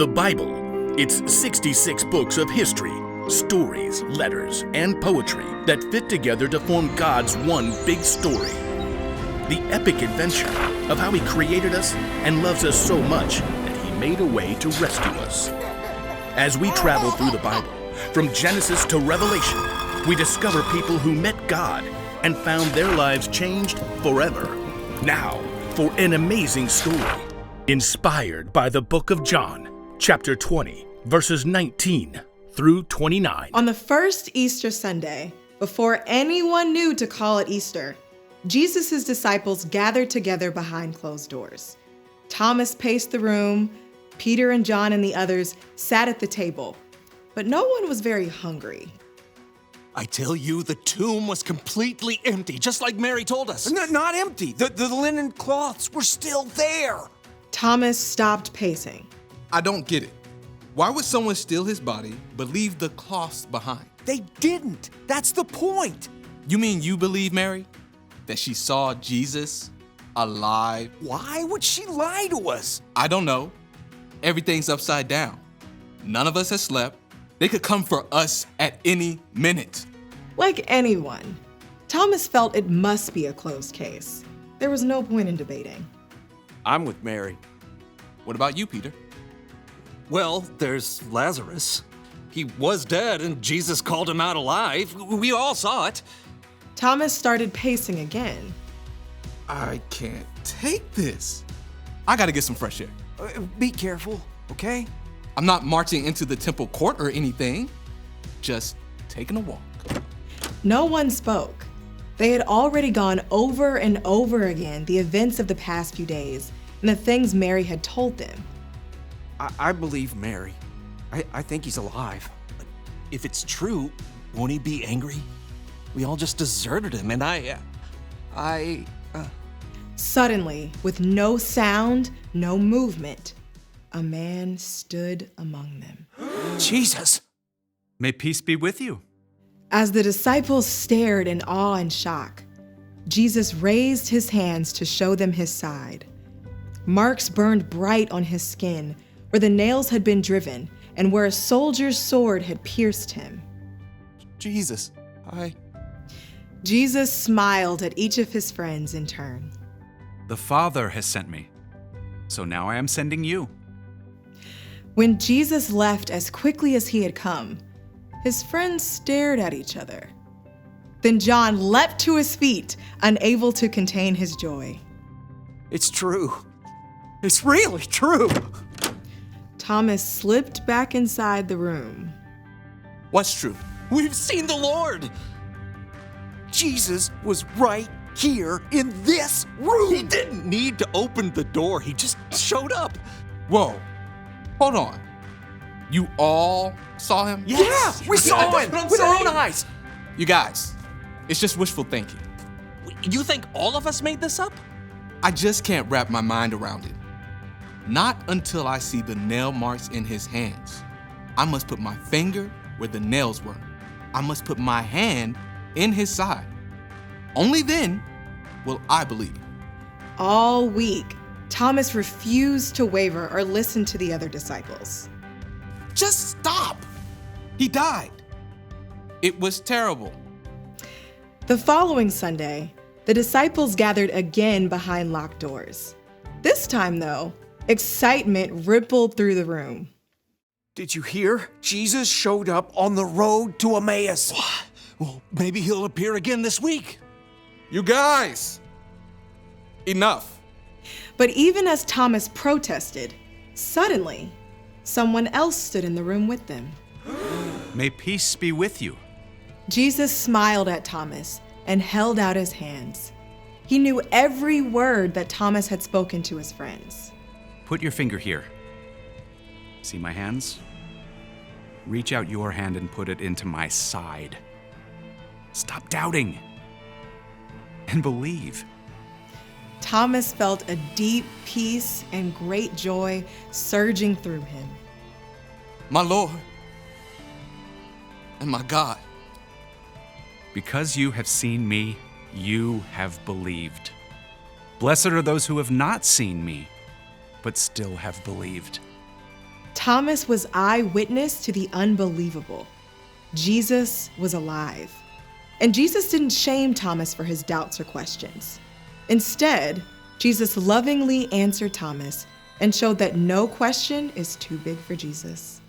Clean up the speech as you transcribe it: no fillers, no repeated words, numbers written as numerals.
The Bible. It's 66 books of history, stories, letters, and poetry that fit together to form God's one big story. The epic adventure of how He created us and loves us so much that He made a way to rescue us. As we travel through the Bible, from Genesis to Revelation, we discover people who met God and found their lives changed forever. Now, for an amazing story, inspired by the book of John, chapter 20, verses 19 through 29. On the first Easter Sunday, before anyone knew to call it Easter, Jesus' disciples gathered together behind closed doors. Thomas paced the room. Peter and John and the others sat at the table, but no one was very hungry. I tell you, the tomb was completely empty, just like Mary told us. Not empty. The linen cloths were still there. Thomas stopped pacing. I don't get it. Why would someone steal his body but leave the cloths behind? They didn't. That's the point. You mean you believe, Mary, that she saw Jesus alive? Why would she lie to us? I don't know. Everything's upside down. None of us has slept. They could come for us at any minute. Like anyone, Thomas felt it must be a closed case. There was no point in debating. I'm with Mary. What about you, Peter? Well, there's Lazarus. He was dead and Jesus called him out alive. We all saw it. Thomas started pacing again. I can't take this. I gotta get some fresh air. Be careful, okay? I'm not marching into the temple court or anything. Just taking a walk. No one spoke. They had already gone over and over again the events of the past few days and the things Mary had told them. I believe Mary. I think he's alive. If it's true, won't he be angry? We all just deserted him, and Suddenly, with no sound, no movement, a man stood among them. Jesus! May peace be with you. As the disciples stared in awe and shock, Jesus raised his hands to show them his side. Marks burned bright on his skin, where the nails had been driven and where a soldier's sword had pierced him. Jesus, Jesus smiled at each of his friends in turn. The Father has sent me, so now I am sending you. When Jesus left as quickly as he had come, his friends stared at each other. Then John leapt to his feet, unable to contain his joy. It's true. It's really true. Thomas slipped back inside the room. what's true? We've seen the Lord. Jesus was right here in this room. he didn't need to open the door. He just showed up. Whoa, hold on. You all saw him? Yeah, we saw him with our own eyes. You guys, it's just wishful thinking. You think all of us made this up? I just can't wrap my mind around it. Not until I see the nail marks in his hands. I must put my finger where the nails were. I must put my hand in his side. Only then will I believe. All week, Thomas refused to waver or listen to the other disciples. Just stop. He died. It was terrible. The following Sunday, the disciples gathered again behind locked doors. This time, though, excitement rippled through the room. Did you hear? Jesus showed up on the road to Emmaus. Well, maybe he'll appear again this week. You guys, enough. But even as Thomas protested, suddenly, someone else stood in the room with them. May peace be with you. Jesus smiled at Thomas and held out his hands. He knew every word that Thomas had spoken to his friends. Put your finger here. See my hands? Reach out your hand and put it into my side. Stop doubting and believe. Thomas felt a deep peace and great joy surging through him. My Lord and my God. Because you have seen me, you have believed. Blessed are those who have not seen me, but still have believed. Thomas was eyewitness to the unbelievable. Jesus was alive. And Jesus didn't shame Thomas for his doubts or questions. Instead, Jesus lovingly answered Thomas and showed that no question is too big for Jesus.